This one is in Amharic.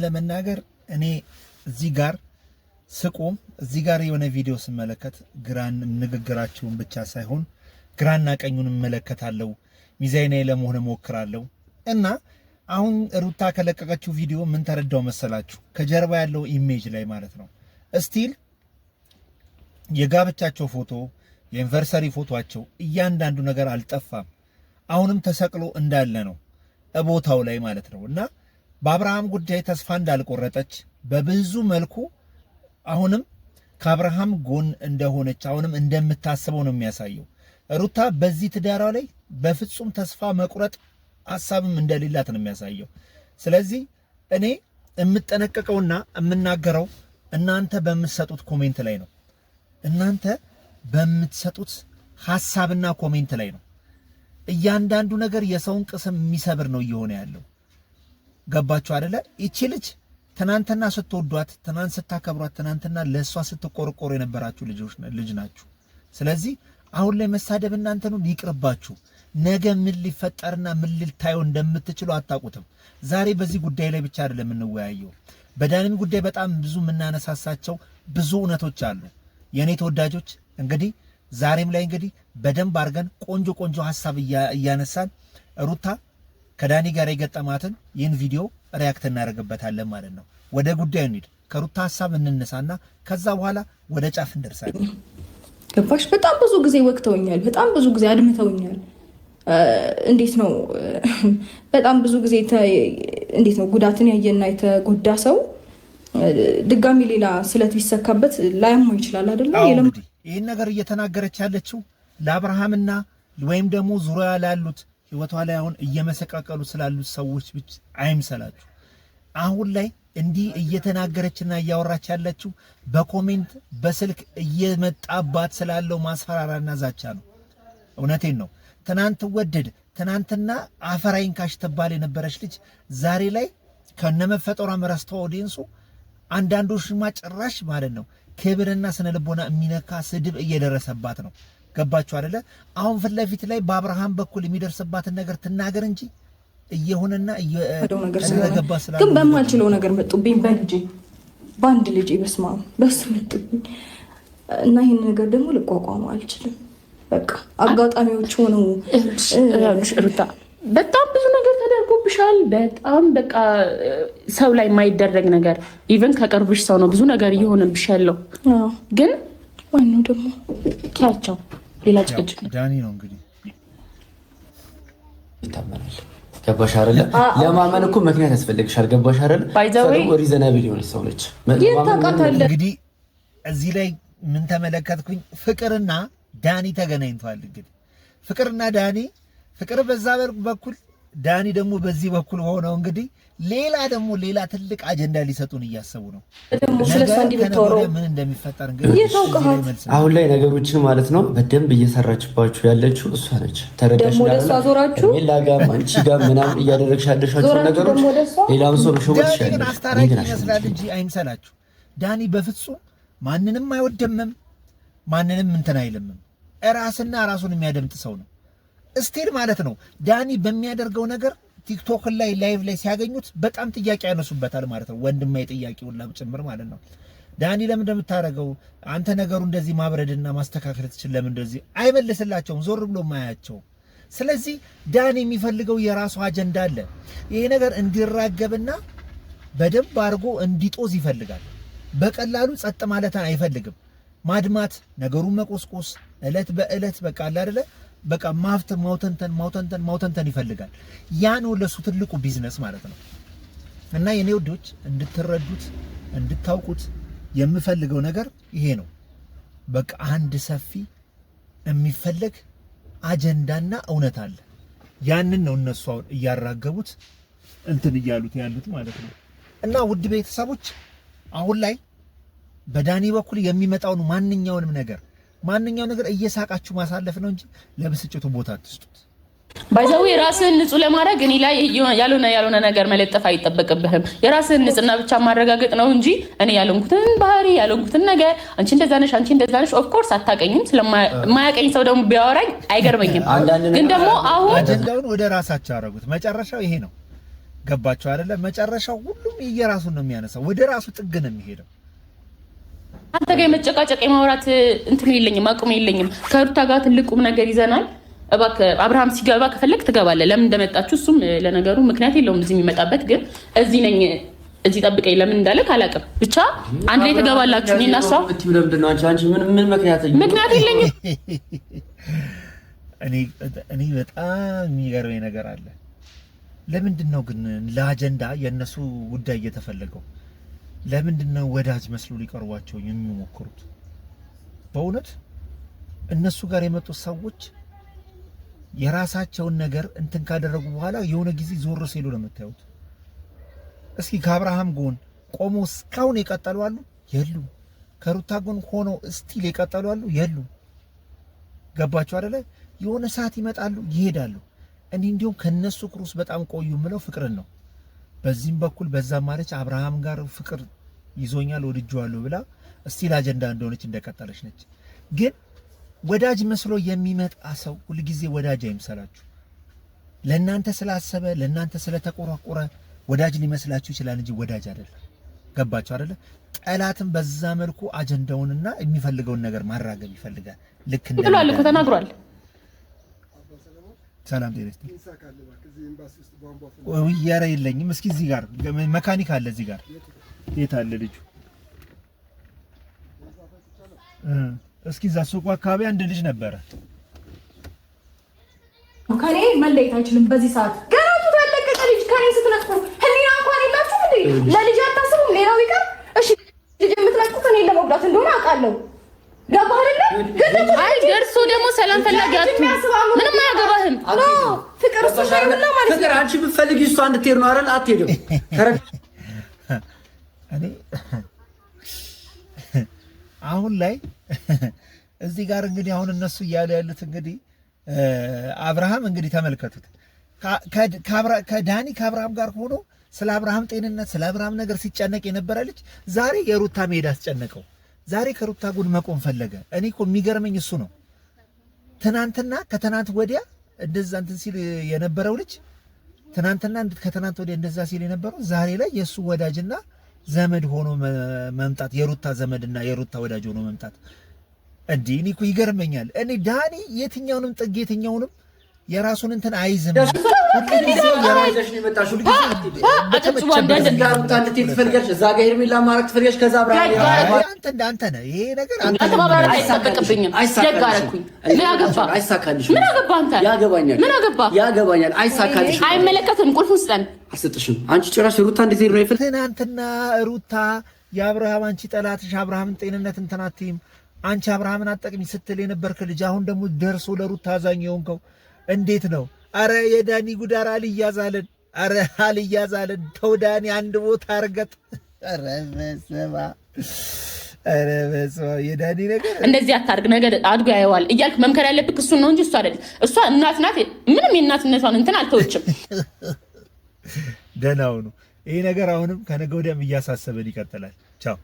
ለመናገር እኔ እዚህ ጋር ስቆም እዚህ ጋር የሆነ ቪዲዮ ስመለከት ግራን ንግግራቸውን ብቻ ሳይሆን ግራና ቀኙን እመለከታለሁ፣ ሚዛናዊ ለመሆን እሞክራለሁ። እና አሁን ሩታ ከለቀቀችው ቪዲዮ ምን ተረዳው መሰላችሁ? ከጀርባ ያለው ኢሜጅ ላይ ማለት ነው ስቲል የጋብቻቸው ፎቶ የዩኒቨርሲቲ ፎቶአቸው እያንዳንዱ ነገር አልጠፋም። አሁንም ተሰቅሎ እንዳለ ነው ቦታው ላይ ማለት ነው። እና በአብርሃም ጉዳይ ተስፋ እንዳልቆረጠች በብዙ መልኩ አሁንም ከአብርሃም ጎን እንደሆነች አሁንም እንደምታስበው ነው የሚያሳየው። ሩታ በዚህ ትዳሯ ላይ በፍጹም ተስፋ መቁረጥ ሐሳብም እንደሌላት ነው የሚያሳየው። ስለዚህ እኔ የምጠነቀቀውና የምናገረው እናንተ በምትሰጡት ኮሜንት ላይ ነው። እናንተ በምትሰጡት ሐሳብና ኮሜንት ላይ ነው። እያንዳንዱ ነገር የሰውን ቅስም የሚሰብር ነው እየሆነ ያለው። ገባችሁ አይደለ? ይቺ ልጅ ትናንትና ስትወዷት፣ ትናንት ስታከብሯት፣ ትናንትና ለእሷ ስትቆርቆሩ የነበራችሁ ልጅ ናችሁ። ስለዚህ አሁን ላይ መሳደብ እናንተኑ ይቅርባችሁ። ነገ ምን ሊፈጠርና ምን ልታዩ እንደምትችሉ አታውቁትም። ዛሬ በዚህ ጉዳይ ላይ ብቻ አይደለም የምንወያየው። በዳኒም ጉዳይ በጣም ብዙ የምናነሳሳቸው ብዙ እውነቶች አሉ። የኔ ተወዳጆች እንግዲህ ዛሬም ላይ እንግዲህ በደንብ አድርገን ቆንጆ ሐሳብ እያነሳን ሩታ ከዳኒ ጋር የገጠማትን ይህን ቪዲዮ ሪያክት እናደርግበታለን ማለት ነው። ወደ ጉዳዩ እንሂድ። ከሩታ ሐሳብ እንነሳና ከዛ በኋላ ወደ ጫፍ እንደርሳለን። ገባሽ? በጣም ብዙ ጊዜ ወቅተውኛል፣ በጣም ብዙ ጊዜ አድምተውኛል። እንዴት ነው በጣም ብዙ ጊዜ እንዴት ነው ጉዳትን ያየና የተጎዳ ሰው ድጋሚ ሌላ ስለት ቢሰካበት ላያመው ይችላል አይደል? እንግዲህ ይህን ነገር እየተናገረች ያለችው ለአብርሃምና ወይም ደግሞ ዙሪያ ላሉት ህይወቷ ላይ አሁን እየመሰቃቀሉ ስላሉት ሰዎች ብቻ አይምሰላችሁ። አሁን ላይ እንዲህ እየተናገረችና እያወራች ያለችው በኮሜንት በስልክ እየመጣባት ስላለው ማስፈራራና ዛቻ ነው። እውነቴን ነው። ትናንት ወደድ ትናንትና አፈራይን ካሽ ተባል የነበረች ልጅ ዛሬ ላይ ከነመፈጠሯ መረስተው ኦዲየንሱ አንዳንዶችማ ጭራሽ ማለት ነው ክብርና ስነ ልቦና የሚነካ ስድብ እየደረሰባት ነው። ገባችሁ አይደለ? አሁን ፊት ለፊት ላይ በአብርሃም በኩል የሚደርስባትን ነገር ትናገር እንጂ እየሆነና እየገባ ስላለ ግን በማልችለው ነገር መጡብኝ። በአንድ ልጅ በስማም በስ መጡብኝ እና ይህን ነገር ደግሞ ልቋቋመው አልችልም። በቃ አጋጣሚዎች ሆነው ሩታ በጣም ብዙ ነገር ተደርጎብሻል። በጣም በቃ ሰው ላይ የማይደረግ ነገር ኢቨን ከቅርብሽ ሰው ነው ብዙ ነገር እየሆነብሽ ያለው። ግን ዋናው ደግሞ ኪያቸው ሌላ ጭቅጭቅ ዳኒ ነው እንግዲህ ይታመናል። ገባሽ አይደለ? ለማመን እኮ ምክንያት ያስፈልግሻል። ገባሽ አይደለ? ሰው ሪዘናብል የሆነች ሰው ነች። እንግዲህ እዚህ ላይ ምን ተመለከትኩኝ? ፍቅርና ዳኒ ተገናኝተዋል። እንግዲህ ፍቅርና ዳኒ ፍቅር በዛ በኩል ዳኒ ደግሞ በዚህ በኩል ሆነው እንግዲህ ሌላ ትልቅ አጀንዳ ሊሰጡን እያሰቡ ነው። ምን እንደሚፈጠር እንግዲህ አሁን ላይ ነገሮችን ማለት ነው በደንብ እየሰራችባችሁ ያለችው እሷ ነች። ተረዳሽ? ላጋም አንቺ ጋር ምናምን እያደረግሽ ያለሻቸው ነገሮች ሌላም ሰው በሽወት ይሻላል። አስታራቂ ይመስላል እንጂ አይምሰላችሁ። ዳኒ በፍጹም ማንንም አይወደምም፣ ማንንም እንትን አይልምም። ራስና ራሱን የሚያደምጥ ሰው ነው። እስቲል ማለት ነው ዳኒ በሚያደርገው ነገር ቲክቶክ ላይ ላይቭ ላይ ሲያገኙት በጣም ጥያቄ ያነሱበታል ማለት ነው። ወንድማዊ ጥያቄውን ጭምር ማለት ነው። ዳኒ ለምን እንደምታደርገው አንተ ነገሩ እንደዚህ ማብረድና ማስተካከል ትችል ለምን እንደዚህ አይመልስላቸውም፣ ዞር ብሎ ማያቸው። ስለዚህ ዳኒ የሚፈልገው የራሱ አጀንዳ አለ። ይሄ ነገር እንዲራገብና በደንብ አድርጎ እንዲጦዝ ይፈልጋል። በቀላሉ ጸጥ ማለት አይፈልግም። ማድማት፣ ነገሩን መቆስቆስ፣ እለት በእለት በቃ አለ አይደለ በቃ ማፍተር ማውተንተን ይፈልጋል። ያ ነው ለሱ ትልቁ ቢዝነስ ማለት ነው። እና የኔ ወዶች እንድትረዱት እንድታውቁት የምፈልገው ነገር ይሄ ነው። በቃ አንድ ሰፊ የሚፈለግ አጀንዳና እውነት አለ። ያንን ነው እነሱ አሁን እያራገቡት እንትን እያሉት ያሉት ማለት ነው። እና ውድ ቤተሰቦች አሁን ላይ በዳኒ በኩል የሚመጣውን ማንኛውንም ነገር እየሳቃችሁ ማሳለፍ ነው እንጂ ለብስጭቱ ቦታ አትስጡት። ባይዛው የራስህን ንጹህ ለማድረግ እኔ ላይ ያልሆነ ነገር መለጠፍ አይጠበቅብህም። የራስህን ንጽህና ብቻ ማረጋገጥ ነው እንጂ እኔ ያልሆንኩትን ባህሪ ያልሆንኩትን ነገር አንቺ እንደዛ ነሽ ኦፍ ኮርስ አታውቀኝም። ስለማያውቀኝ ሰው ደግሞ ቢያወራኝ አይገርመኝም። ግን ደግሞ አሁን አጀንዳውን ወደ ራሳቸው አደረጉት። መጨረሻው ይሄ ነው። ገባችሁ አይደለ? መጨረሻው ሁሉም የየራሱን ነው የሚያነሳው፣ ወደ ራሱ ጥግ ነው የሚሄደው። አንተ ጋር የመጨቃጨቅ የማውራት እንትን የለኝም፣ አቅም የለኝም። ከሩታ ጋር ትልቁም ነገር ይዘናል። እባክህ አብርሃም ሲገባ ከፈለክ ትገባለህ። ለምን እንደመጣችሁ እሱም ለነገሩ ምክንያት የለውም እዚህ የሚመጣበት። ግን እዚህ ነኝ እዚህ ጠብቀኝ ለምን እንዳለ ካላቅም ብቻ አንድ ላይ ትገባላችሁ። እኔ እና እሷ አንቺ ምን ምክንያት የለኝም። እኔ በጣም የሚገርመኝ ነገር አለ። ለምንድን ነው ግን ለአጀንዳ የእነሱ ጉዳይ እየተፈለገው? ለምንድን ነው ወዳጅ መስሎ ሊቀርቧቸው የሚሞክሩት? በእውነት እነሱ ጋር የመጡት ሰዎች የራሳቸውን ነገር እንትን ካደረጉ በኋላ የሆነ ጊዜ ዞር ሲሉ ነው የምታዩት። እስኪ ከአብርሃም ጎን ቆሞ እስካሁን የቀጠሉ አሉ? የሉም። ከሩታ ጎን ሆኖ ስቲል የቀጠሉ አሉ? የሉም። ገባችሁ አይደለ? የሆነ ሰዓት ይመጣሉ ይሄዳሉ። እኔ እንዲሁም ከነሱ ክሩስ በጣም ቆዩ ምለው ፍቅርን ነው። በዚህም በኩል በዛም ማለች አብርሃም ጋር ፍቅር ይዞኛል ወድጄዋለሁ ብላ ስቲል አጀንዳ እንደሆነች እንደቀጠለች ነች። ግን ወዳጅ መስሎ የሚመጣ ሰው ሁልጊዜ ወዳጅ አይምሰላችሁ። ለእናንተ ስላሰበ ለእናንተ ስለተቆራቆረ ወዳጅ ሊመስላችሁ ይችላል እንጂ ወዳጅ አይደለም። ገባችሁ አይደለ? ጠላትም በዛ መልኩ አጀንዳውንና የሚፈልገውን ነገር ማራገብ ይፈልጋል። ልክ እንደብሏል እኮ ተናግሯል። ሰላም ጤነስቲ ወይ ያረ የለኝም። እስኪ እዚህ ጋር መካኒክ አለ እዚህ ጋር የት አለ ልጁ? እስኪ እዛ ሱቁ አካባቢ አንድ ልጅ ነበረ። ከኔ መለየት አይችልም በዚህ ሰዓት ገና ተለቀቀ ልጅ ከኔ ስትነጥቁ ህሊና እንኳን የላችሁ እንዴ? ለልጅ አታስቡም? ሌላው ይቀር እሺ ልጅ የምትነጥቁት እኔ ለመጉዳት እንደሆነ አውቃለሁ። ገባህ አይደለ? አይ ደርሶ ደግሞ ሰላም ፈላጊ አትሁን። ምንም አያገባህም። ኖ ፍቅር እሱ ሳይሆን ማለት ፍቅር አንቺ ብትፈልጊ እሷ እንድትሄድ ነው አይደል? አትሄድም። እኔ አሁን ላይ እዚህ ጋር እንግዲህ አሁን እነሱ እያሉ ያሉት እንግዲህ አብርሃም እንግዲህ ተመልከቱት። ከዳኒ ከአብርሃም ጋር ሆኖ ስለ አብርሃም ጤንነት ስለ አብርሃም ነገር ሲጨነቅ የነበረ ልጅ ዛሬ የሩታ ሜዳ አስጨነቀው። ዛሬ ከሩታ ጎን መቆም ፈለገ። እኔ እኮ የሚገርመኝ እሱ ነው። ትናንትና ከትናንት ወዲያ እንደዛ እንትን ሲል የነበረው ልጅ ትናንትና ከትናንት ወዲያ እንደዛ ሲል የነበረው ዛሬ ላይ የሱ ወዳጅና ዘመድ ሆኖ መምጣት፣ የሩታ ዘመድና የሩታ ወዳጅ ሆኖ መምጣት እንዲህ እኔ እኮ ይገርመኛል። እኔ ዳኒ የትኛውንም ጥግ የትኛውንም የራሱን እንትን አይዝም። አንተ ነህ ይሄ ነገር አይጠበቅብኝም። አይመለከትም። ቁልፍ ውስጠን አልሰጥሽም። አንቺ ጭራሽ ሩታ እንዴት ነው ይፈል ትናንትና ሩታ የአብርሃም አንቺ ጠላትሽ አብርሃምን ጤንነት እንትን አትይም አንቺ አብርሃምን አጠቅሚ ስትል የነበርክ ልጅ አሁን ደግሞ ደርሶ ለሩታ አዛኝ የሆንከው እንዴት ነው? አረ የዳኒ ጉዳር አልያዛለን። አረ አልያዛለን። ተው ዳኒ አንድ ቦታ አርገጥ። አረ በስመ የዳኒ ነገር እንደዚህ አታርግ፣ ነገር አድጎ ያየዋል እያልክ መምከር ያለብክ እሱን ነው እንጂ እሱ አይደለም። እሷ እናት ናት። ምንም የእናትነቷን እንትን አልተወችም። ደህና ሁኑ። ይሄ ነገር አሁንም ከነገ ወዲያም እያሳሰበን ይቀጥላል። ቻው